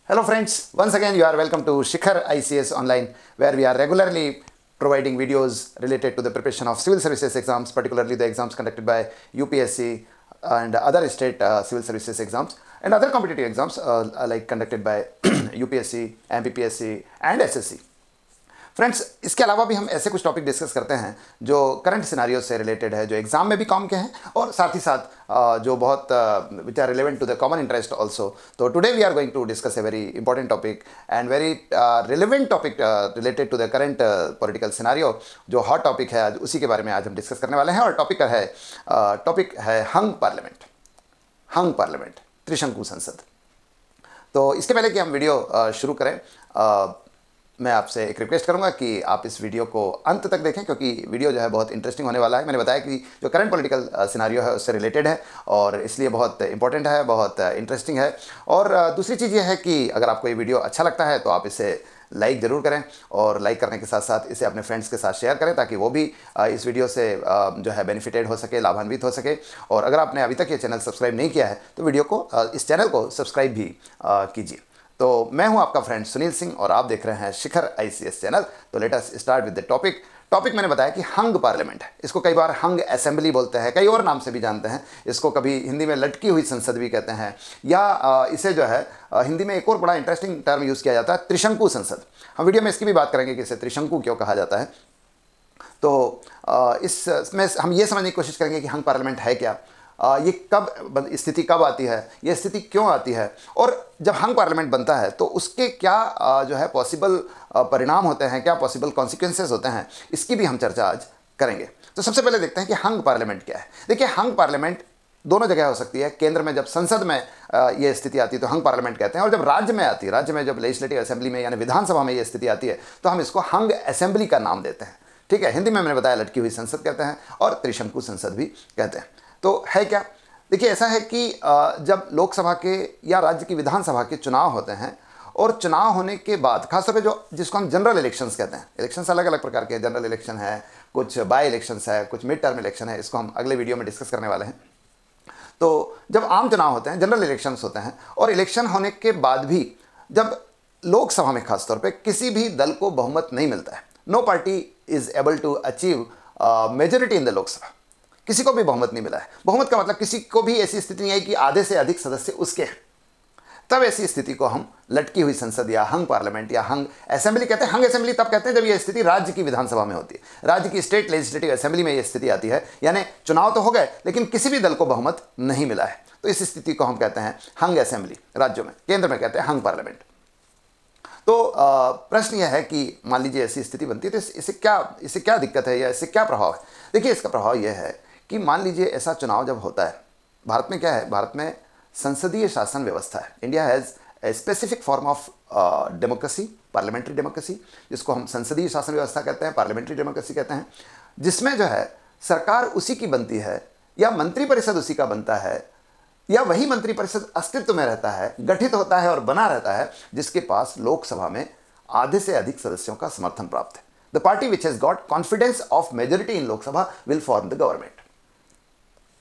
Hello friends, once again you are welcome to Shikhar ICS Online, where we are regularly providing videos related to the preparation of civil services exams, particularly the exams conducted by UPSC and other state civil services exams and other competitive exams like conducted by UPSC, MPPSC and SSC. Friends, इसके अलावा भी हम ऐसे कुछ topic discuss करते हैं जो current scenario से रिलेटेड है, जो एग्जाम में भी काम के हैं और साथ ही साथ जो बहुत which are relevant to the common interest also. तो today we are going to discuss a very important topic and very relevant topic related to the current political scenario. जो हॉट टॉपिक है आज उसी के बारे में आज हम डिस्कस करने वाले हैं और टॉपिक है हंग पार्लियामेंट, त्रिशंकु संसद. तो इसके पहले कि हम वीडियो शुरू करें, मैं आपसे एक रिक्वेस्ट करूंगा कि आप इस वीडियो को अंत तक देखें, क्योंकि वीडियो जो है बहुत इंटरेस्टिंग होने वाला है. मैंने बताया कि जो करंट पॉलिटिकल सिनारियो है उससे रिलेटेड है और इसलिए बहुत इंपॉर्टेंट है, बहुत इंटरेस्टिंग है. और दूसरी चीज़ ये है कि अगर आपको ये वीडियो अच्छा लगता है तो आप इसे लाइक ज़रूर करें और लाइक करने के साथ साथ इसे अपने फ्रेंड्स के साथ शेयर करें ताकि वो भी इस वीडियो से जो है बेनिफिटेड हो सके, लाभान्वित हो सके. और अगर आपने अभी तक ये चैनल सब्सक्राइब नहीं किया है तो वीडियो को इस चैनल को सब्सक्राइब भी कीजिए. तो मैं हूं आपका फ्रेंड सुनील सिंह और आप देख रहे हैं शिखर आईसीएस चैनल. तो let us start with the topic मैंने बताया कि हंग पार्लियामेंट है. इसको कई बार हंग असेंबली बोलते हैं, कई और नाम से भी जानते हैं. इसको कभी हिंदी में लटकी हुई संसद भी कहते हैं, या इसे जो है हिंदी में एक और बड़ा इंटरेस्टिंग टर्म यूज़ किया जाता है, त्रिशंकु संसद. हम वीडियो में इसकी भी बात करेंगे कि इसे त्रिशंकु क्यों कहा जाता है. तो इसमें हम ये समझने की कोशिश करेंगे कि हंग पार्लियामेंट है क्या, ये कब स्थिति कब आती है, ये स्थिति क्यों आती है, और जब हंग पार्लियामेंट बनता है तो उसके क्या जो है पॉसिबल परिणाम होते हैं, क्या पॉसिबल कॉन्सिक्वेंसेस होते हैं, इसकी भी हम चर्चा आज करेंगे. तो सबसे पहले देखते हैं कि हंग पार्लियामेंट क्या है. देखिए, हंग पार्लियामेंट दोनों जगह हो सकती है. केंद्र में जब संसद में ये स्थिति आती है तो हंग पार्लियामेंट कहते हैं, और जब राज्य में आती है, राज्य में जब लेजिस्लेटिव असेंबली में यानी विधानसभा में ये स्थिति आती है तो हम इसको हंग असेंबली का नाम देते हैं. ठीक है, हिंदी में मैंने बताया लटकी हुई संसद कहते हैं और त्रिशंकु संसद भी कहते हैं. तो है क्या, देखिए ऐसा है कि जब लोकसभा के या राज्य की विधानसभा के चुनाव होते हैं और चुनाव होने के बाद खासतौर पे जिसको हम जनरल इलेक्शंस कहते हैं, इलेक्शंस अलग अलग प्रकार के हैं. जनरल इलेक्शन है, कुछ बाई इलेक्शंस है, कुछ मिड टर्म इलेक्शन है, इसको हम अगले वीडियो में डिस्कस करने वाले हैं. तो जब आम चुनाव होते हैं, जनरल इलेक्शंस होते हैं, और इलेक्शन होने के बाद भी जब लोकसभा में खासतौर पर किसी भी दल को बहुमत नहीं मिलता है, no party is able to achieve majority in the Lok Sabha, किसी को भी बहुमत नहीं मिला है. बहुमत का मतलब किसी को भी ऐसी स्थिति नहीं आई कि आधे से अधिक सदस्य उसके हैं, तब ऐसी स्थिति को हम लटकी हुई संसद या हंग पार्लियामेंट या हंग असेंबली कहते हैं. हंग असेंबली तब कहते हैं जब यह स्थिति राज्य की विधानसभा में होती है, राज्य की स्टेट लेजिस्लेटिव असेंबली में यह स्थिति आती है, यानी चुनाव तो हो गए लेकिन किसी भी दल को बहुमत नहीं मिला है. तो इस स्थिति को हम कहते हैं हंग असेंबली राज्यों में. केंद्र में कहते हैं हंग पार्लियामेंट. तो प्रश्न यह है कि मान लीजिए ऐसी स्थिति बनती है तो इससे क्या दिक्कत है या इससे क्या प्रभाव है. देखिए, इसका प्रभाव यह है कि मान लीजिए ऐसा चुनाव जब होता है, भारत में क्या है, भारत में संसदीय शासन व्यवस्था है. India has a specific form of democracy, parliamentary democracy, जिसको हम संसदीय शासन व्यवस्था कहते हैं, पार्लियामेंट्री डेमोक्रेसी कहते हैं, जिसमें जो है सरकार उसी की बनती है या मंत्रिपरिषद उसी का बनता है या वही मंत्रिपरिषद अस्तित्व में रहता है, गठित होता है और बना रहता है, जिसके पास लोकसभा में आधे से अधिक सदस्यों का समर्थन प्राप्त है. The party which has got confidence of majority in Lok Sabha will form the government,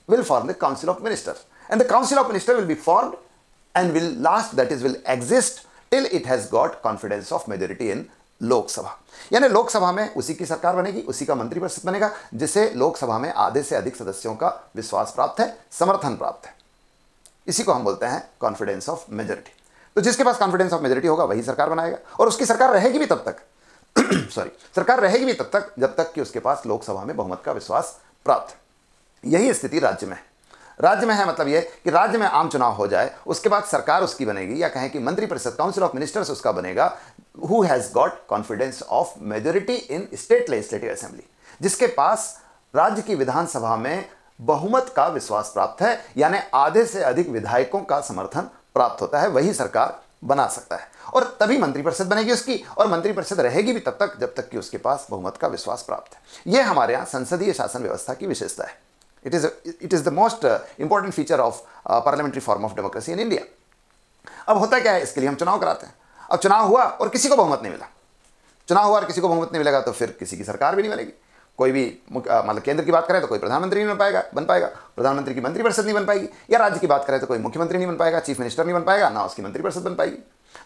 will form the Council of Ministers, and the Council of Ministers will be formed and will last, that is will exist till it has got confidence of majority in Lok Sabha. यानी लोकसभा में उसी की सरकार बनेगी, उसी का मंत्रिपरिषद बनेगा जिसे लोकसभा में आधे से अधिक सदस्यों का विश्वास प्राप्त है, समर्थन प्राप्त है. इसी को हम बोलते हैं कॉन्फिडेंस ऑफ मेजोरिटी. तो जिसके पास कॉन्फिडेंस ऑफ मेजोरिटी होगा वही सरकार बनाएगा, और उसकी सरकार रहेगी भी तब तक सरकार रहेगी भी तब तक जब तक कि उसके पास लोकसभा में बहुमत का विश्वास प्राप्त है. यही स्थिति राज्य में है. राज्य में है मतलब ये कि राज्य में आम चुनाव हो जाए, उसके बाद सरकार उसकी बनेगी, या कहें कि मंत्रिपरिषद काउंसिल ऑफ मिनिस्टर्स उसका बनेगा, who has got confidence of majority in state legislative assembly, जिसके पास राज्य की विधानसभा में बहुमत का विश्वास प्राप्त है, यानी आधे से अधिक विधायकों का समर्थन प्राप्त होता है, वही सरकार बना सकता है. और तभी मंत्रिपरिषद बनेगी उसकी, और मंत्रिपरिषद रहेगी भी तब तक जब तक कि उसके पास बहुमत का विश्वास प्राप्त है. यह हमारे यहाँ संसदीय शासन व्यवस्था की विशेषता है. It is the most important feature of parliamentary form of democracy in India. अब होता क्या है, इसके लिए हम चुनाव कराते हैं. अब चुनाव हुआ और किसी को बहुमत नहीं मिला, चुनाव हुआ और किसी को बहुमत नहीं मिलेगा तो फिर किसी की सरकार भी नहीं बनेगी. कोई भी मतलब केंद्र की बात करें तो कोई प्रधानमंत्री नहीं बन पाएगा, प्रधानमंत्री की मंत्रिपरिषद नहीं बन पाएगी, या राज्य की बात करें तो कोई मुख्यमंत्री नहीं बन पाएगा, चीफ मिनिस्टर नहीं बन पाएगा, ना उसकी मंत्रिपरिषद बन पाएगी.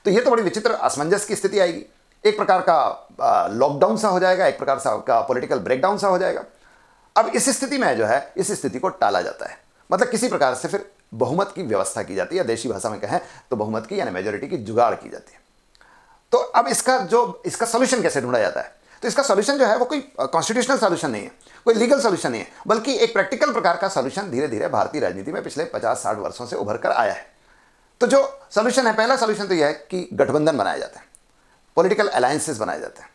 तो ये तो बड़ी विचित्र असमंजस की स्थिति आएगी। एक प्रकार का लॉकडाउन सा हो जाएगा, एक प्रकार का पॉलिटिकल ब्रेकडाउन सा हो जाएगा। अब इस स्थिति में जो है इस स्थिति को टाला जाता है, मतलब किसी प्रकार से फिर बहुमत की व्यवस्था की जाती है, देशी भाषा में कहें तो बहुमत की यानी मेजोरिटी की जुगाड़ की जाती है। तो अब इसका सॉल्यूशन कैसे ढूंढा जाता है? तो इसका सॉल्यूशन जो है वो कोई कॉन्स्टिट्यूशनल सॉल्यूशन नहीं है, कोई लीगल सॉल्यूशन नहीं है, बल्कि एक प्रैक्टिकल प्रकार का सॉल्यूशन धीरे धीरे भारतीय राजनीति में पिछले 50-60 वर्षों से उभर कर आया है। तो जो सॉल्यूशन है, पहला सॉल्यूशन तो यह है कि गठबंधन बनाए जाते हैं, पॉलिटिकल अलायंसेस बनाए जाते हैं,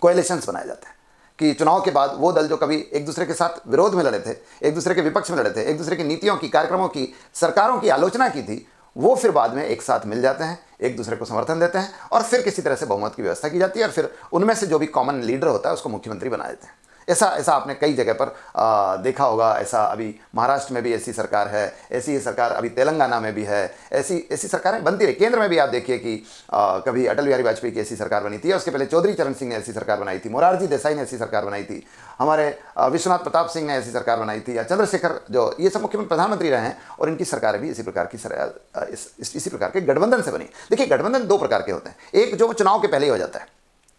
कोएलिशंस बनाए जाते हैं कि चुनाव के बाद वो दल जो कभी एक दूसरे के साथ विरोध में लड़े थे, एक दूसरे के विपक्ष में लड़े थे, एक दूसरे की नीतियों की, कार्यक्रमों की, सरकारों की आलोचना की थी, वो फिर बाद में एक साथ मिल जाते हैं, एक दूसरे को समर्थन देते हैं और फिर किसी तरह से बहुमत की व्यवस्था की जाती है और फिर उनमें से जो भी कॉमन लीडर होता है उसको मुख्यमंत्री बना देते हैं। ऐसा आपने कई जगह पर देखा होगा। ऐसा अभी महाराष्ट्र में भी ऐसी सरकार है, ऐसी ही सरकार अभी तेलंगाना में भी है, ऐसी सरकारें बनती रही। केंद्र में भी आप देखिए कि कभी अटल बिहारी वाजपेयी की ऐसी सरकार बनी थी, उसके पहले चौधरी चरण सिंह ने ऐसी सरकार बनाई थी, मोरारजी देसाई ने ऐसी सरकार बनाई थी, हमारे विश्वनाथ प्रताप सिंह ने ऐसी सरकार बनाई थी, या चंद्रशेखर, जो ये सब मुख्यमंत्री प्रधानमंत्री रहे हैं और इनकी सरकारें भी इसी प्रकार के गठबंधन से बनी। देखिए, गठबंधन दो प्रकार के होते हैं। एक जो चुनाव के पहले ही हो जाता है,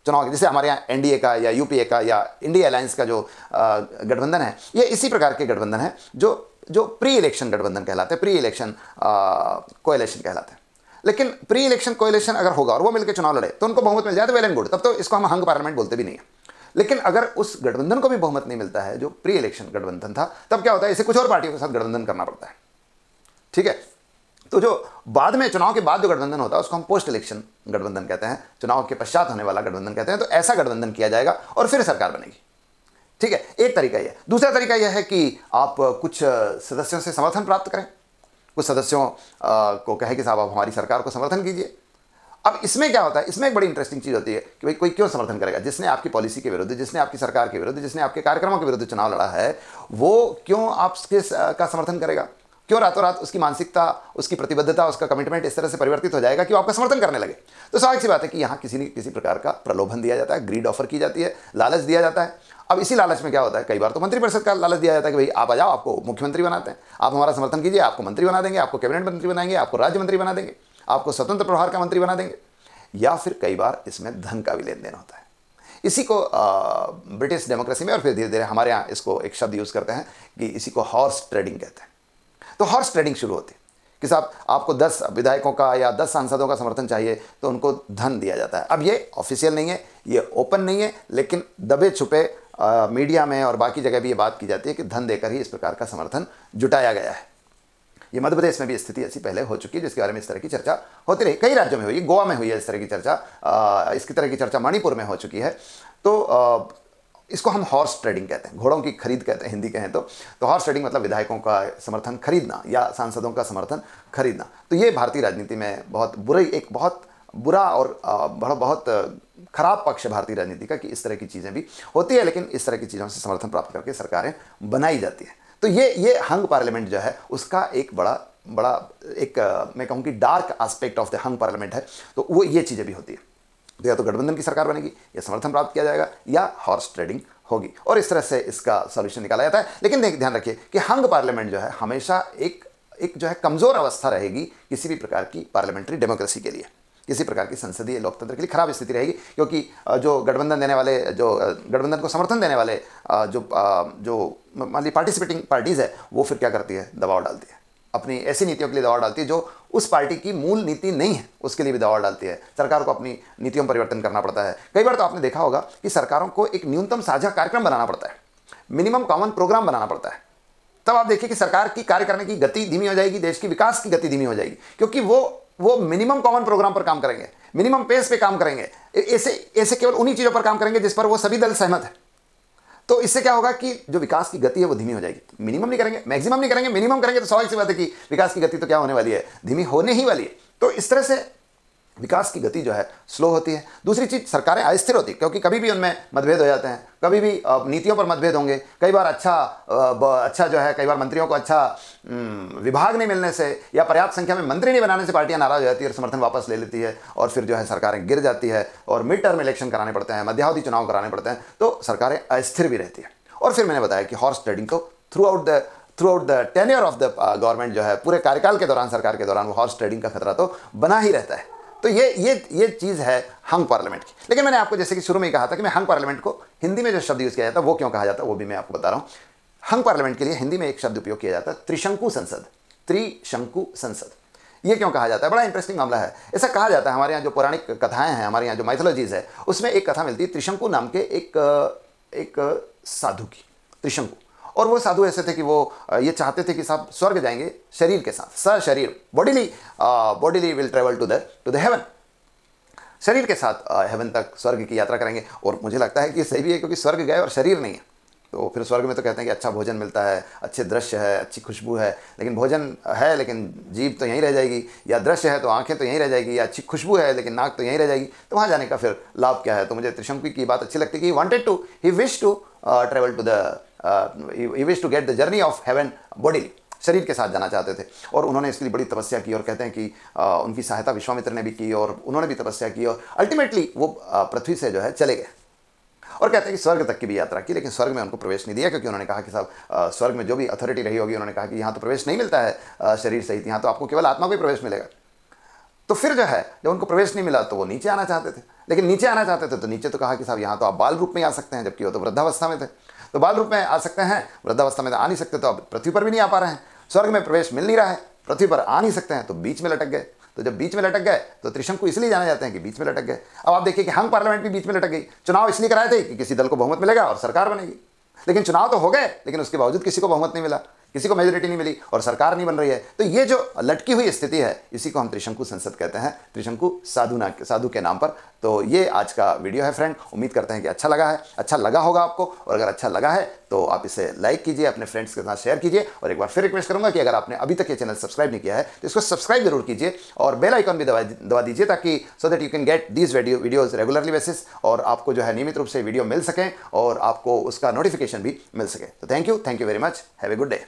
चुनाव जैसे हमारे यहाँ एनडीए का या यूपीए का या इंडिया अलायंस का जो गठबंधन है, ये इसी प्रकार के गठबंधन है जो प्री इलेक्शन गठबंधन कहलाते हैं, प्री इलेक्शन कोएलिशन कहलाते हैं। लेकिन प्री इलेक्शन कोएलिशन अगर होगा और वो मिलकर चुनाव लड़े तो उनको बहुमत मिल जाए तो वेल एंड गुड, तब तो इसको हम हंग पार्लियामेंट बोलते भी नहीं है। लेकिन अगर उस गठबंधन को भी बहुमत नहीं मिलता है जो प्री इलेक्शन गठबंधन था, तब क्या होता है, इसे कुछ और पार्टियों के साथ गठबंधन करना पड़ता है। ठीक है, तो जो बाद में चुनाव के बाद जो गठबंधन होता है उसको हम पोस्ट इलेक्शन गठबंधन कहते हैं, चुनाव के पश्चात होने वाला गठबंधन कहते हैं। तो ऐसा गठबंधन किया जाएगा और फिर सरकार बनेगी। ठीक है, एक तरीका यह है। दूसरा तरीका यह है कि आप कुछ सदस्यों से समर्थन प्राप्त करें, कुछ सदस्यों को कहे कि साहब आप हमारी सरकार को समर्थन कीजिए। अब इसमें क्या होता है, इसमें एक बड़ी इंटरेस्टिंग चीज़ होती है कि भाई कोई क्यों समर्थन करेगा? जिसने आपकी पॉलिसी के विरुद्ध, जिसने आपकी सरकार के विरुद्ध, जिसने आपके कार्यक्रमों के विरुद्ध चुनाव लड़ा है, वो क्यों आपके का समर्थन करेगा? क्यों रातों रात उसकी मानसिकता, उसकी प्रतिबद्धता, उसका कमिटमेंट इस तरह से परिवर्तित हो जाएगा कि वो आपका समर्थन करने लगे? तो स्वाभाविक सी बात है कि यहाँ किसी न किसी प्रकार का प्रलोभन दिया जाता है, ग्रीड ऑफर की जाती है, लालच दिया जाता है। अब इसी लालच में क्या होता है, कई बार तो मंत्रिपरिषद का लालच दिया जाता है कि भाई आप आ जाओ, आपको मुख्यमंत्री बनाते हैं, आप हमारा समर्थन कीजिए, आपको मंत्री बना देंगे, आपको कैबिनेट मंत्री बनाएंगे, आपको राज्य मंत्री बना देंगे, आपको स्वतंत्र प्रभार का मंत्री बना देंगे। या फिर कई बार इसमें धन का भी लेन देन होता है। इसी को ब्रिटिश डेमोक्रेसी में और फिर धीरे धीरे हमारे यहाँ इसको एक शब्द यूज़ करते हैं कि इसी को हॉर्स ट्रेडिंग कहते हैं। तो हॉर्स ट्रेडिंग शुरू होती है कि साहब आपको 10 विधायकों का या 10 सांसदों का समर्थन चाहिए तो उनको धन दिया जाता है। अब ये ऑफिशियल नहीं है, ये ओपन नहीं है, लेकिन दबे छुपे मीडिया में और बाकी जगह भी ये बात की जाती है कि धन देकर ही इस प्रकार का समर्थन जुटाया गया है। ये मध्य प्रदेश में भी स्थिति ऐसी पहले हो चुकी है, जिसके बारे में इस तरह की चर्चा होती रही। कई राज्यों में हुई, गोवा में हुई है इस तरह की चर्चा, इसकी तरह की चर्चा मणिपुर में हो चुकी है। तो इसको हम हॉर्स ट्रेडिंग कहते हैं, घोड़ों की खरीद कहते हैं हिंदी कहें तो हॉर्स ट्रेडिंग मतलब विधायकों का समर्थन खरीदना या सांसदों का समर्थन खरीदना। तो ये भारतीय राजनीति में बहुत बुरा और बहुत खराब पक्ष है भारतीय राजनीति का कि इस तरह की चीज़ें भी होती है, लेकिन इस तरह की चीज़ों से समर्थन प्राप्त करके सरकारें बनाई जाती हैं। तो ये हंग पार्लियामेंट जो है उसका एक बड़ा एक मैं कहूँ कि dark aspect of the hung parliament है। तो वो ये चीज़ें भी होती है। तो या तो गठबंधन की सरकार बनेगी, या समर्थन प्राप्त किया जाएगा, या हॉर्स ट्रेडिंग होगी, और इस तरह से इसका सॉल्यूशन निकाला जाता है। लेकिन ध्यान रखिए कि हंग पार्लियामेंट जो है हमेशा एक जो है कमज़ोर अवस्था रहेगी किसी भी प्रकार की पार्लियामेंट्री डेमोक्रेसी के लिए, किसी प्रकार की संसदीय लोकतंत्र के लिए खराब स्थिति रहेगी। क्योंकि जो गठबंधन देने वाले, जो गठबंधन को समर्थन देने वाले जो मान ली पार्टिसिपेटिंग पार्टीज़ है, वो फिर क्या करती है, दबाव डालती है, अपनी ऐसी नीतियों के लिए दबाव डालती है जो उस पार्टी की मूल नीति नहीं है, उसके लिए भी दबाव डालती है। सरकार को अपनी नीतियों में परिवर्तन करना पड़ता है। कई बार तो आपने देखा होगा कि सरकारों को एक न्यूनतम साझा कार्यक्रम बनाना पड़ता है, मिनिमम कॉमन प्रोग्राम बनाना पड़ता है। तब आप देखिए कि सरकार की कार्य करने की गति धीमी हो जाएगी, देश की विकास की गति धीमी हो जाएगी, क्योंकि वो मिनिमम कॉमन प्रोग्राम पर काम करेंगे, मिनिमम पेस पे काम करेंगे, ऐसे केवल उन्हीं चीज़ों पर काम करेंगे जिस पर वो सभी दल सहमत है। तो इससे क्या होगा कि जो विकास की गति है वो धीमी हो जाएगी। मिनिमम नहीं करेंगे, मैक्सिमम नहीं करेंगे, मिनिमम करेंगे, तो स्वाभाविक सी बात है कि विकास की गति तो क्या होने वाली है, धीमी होने ही वाली है। तो इस तरह से विकास की गति जो है स्लो होती है। दूसरी चीज़, सरकारें अस्थिर होती, क्योंकि कभी भी उनमें मतभेद हो जाते हैं, कभी भी नीतियों पर मतभेद होंगे। कई बार अच्छा जो है, कई बार मंत्रियों को अच्छा विभाग नहीं मिलने से या पर्याप्त संख्या में मंत्री नहीं बनाने से पार्टियां नाराज हो जाती है और समर्थन वापस ले लेती है, और फिर जो है सरकारें गिर जाती है और मिड टर्म इलेक्शन कराने पड़ते हैं, मध्यावधि चुनाव कराने पड़ते हैं, तो सरकारें अस्थिर भी रहती है। और फिर मैंने बताया कि हॉर्स ट्रेडिंग को through out the tenure of the government जो है, पूरे कार्यकाल के दौरान, सरकार के दौरान, वो हॉर्स ट्रेडिंग का खतरा तो बना ही रहता है। तो ये चीज़ है हंग पार्लियामेंट की। लेकिन मैंने आपको जैसे कि शुरू में ही कहा था कि मैं हंग पार्लियामेंट को हिंदी में जो शब्द यूज़ किया जाता है वो क्यों कहा जाता है वो भी मैं आपको बता रहा हूँ। हंग पार्लियामेंट के लिए हिंदी में एक शब्द उपयोग किया जाता है, त्रिशंकु संसद। त्रिशंकु संसद ये क्यों कहा जाता है? बड़ा इंटरेस्टिंग मामला है। ऐसा कहा जाता है, हमारे यहाँ जो पौराणिक कथाएं हैं, हमारे यहाँ जो माइथोलॉजीज है, उसमें एक कथा मिलती है त्रिशंकु नाम के एक साधु की। त्रिशंकु, और वो साधु ऐसे थे कि वो ये चाहते थे कि साहब स्वर्ग जाएंगे शरीर के साथ, सशरीर, bodily will travel to the heaven, शरीर के साथ हेवन तक स्वर्ग की यात्रा करेंगे। और मुझे लगता है कि ये सही भी है, क्योंकि स्वर्ग गए और शरीर नहीं है तो फिर स्वर्ग में तो कहते हैं कि अच्छा भोजन मिलता है, अच्छे दृश्य है, अच्छी खुशबू है, लेकिन भोजन है लेकिन जीभ तो यहीं रह जाएगी, या दृश्य है तो आंखें तो यहीं रह जाएगी, या अच्छी खुशबू है लेकिन नाक तो यहीं रह जाएगी, तो वहाँ जाने का फिर लाभ क्या है? तो मुझे त्रिशंकु की बात अच्छी लगती है कि he wish to travel he wish to get the journey of heaven body, शरीर के साथ जाना चाहते थे। और उन्होंने इसके लिए बड़ी तपस्या की, और कहते हैं कि उनकी सहायता विश्वामित्र ने भी की और उन्होंने भी तपस्या की, और अल्टीमेटली वो पृथ्वी से जो है चले गए। और कहते हैं कि स्वर्ग तक की भी यात्रा की, लेकिन स्वर्ग में उनको प्रवेश नहीं दिया, क्योंकि उन्होंने कहा कि साहब स्वर्ग में जो भी अथॉरिटी रही होगी, उन्होंने कहा कि यहाँ तो प्रवेश नहीं मिलता है शरीर सहित, यहाँ तो आपको केवल आत्मा को ही प्रवेश मिलेगा। तो फिर जो है जब उनको प्रवेश नहीं मिला तो वो नीचे आना चाहते थे, लेकिन नीचे आना चाहते थे तो नीचे तो कहा कि साहब यहाँ तो आप बाल रूप में आ सकते हैं, जबकि वो तो वृद्धावस्था में थे, तो बाल रूप में आ सकते हैं, वृद्धावस्था में तो आ नहीं सकते, तो अब पृथ्वी पर भी नहीं आ पा रहे हैं, स्वर्ग में प्रवेश मिल नहीं रहा है, पृथ्वी पर आ नहीं सकते हैं, तो बीच में लटक गए। तो जब बीच में लटक गए तो त्रिशंकु इसलिए जाने जाते हैं कि बीच में लटक गए। अब आप देखिए कि हंग पार्लियामेंट भी बीच में लटक गई। चुनाव इसलिए कराए थे कि किसी दल को बहुमत मिलेगा और सरकार बनेगी, लेकिन चुनाव तो हो गए, लेकिन उसके बावजूद किसी को बहुमत नहीं मिला, किसी को मेजोरिटी नहीं मिली और सरकार नहीं बन रही है। तो ये जो लटकी हुई स्थिति है, इसी को हम त्रिशंकु संसद कहते हैं, त्रिशंकु साधु के नाम पर। तो ये आज का वीडियो है फ्रेंड, उम्मीद करते हैं कि अच्छा लगा है, अच्छा लगा होगा आपको, और अगर अच्छा लगा है तो आप इसे लाइक कीजिए, अपने फ्रेंड्स के साथ शेयर कीजिए, और एक बार फिर रिक्वेस्ट करूंगा कि अगर आपने अभी तक ये चैनल सब्सक्राइब नहीं किया है तो इसको सब्सक्राइब जरूर कीजिए, और बेल आइकन भी दबा दीजिए, ताकि so that you can get these videos regularly basis, और आपको जो है नियमित रूप से वीडियो मिल सकें और आपको उसका नोटिफिकेशन भी मिल सके। तो thank you very much, have a good day.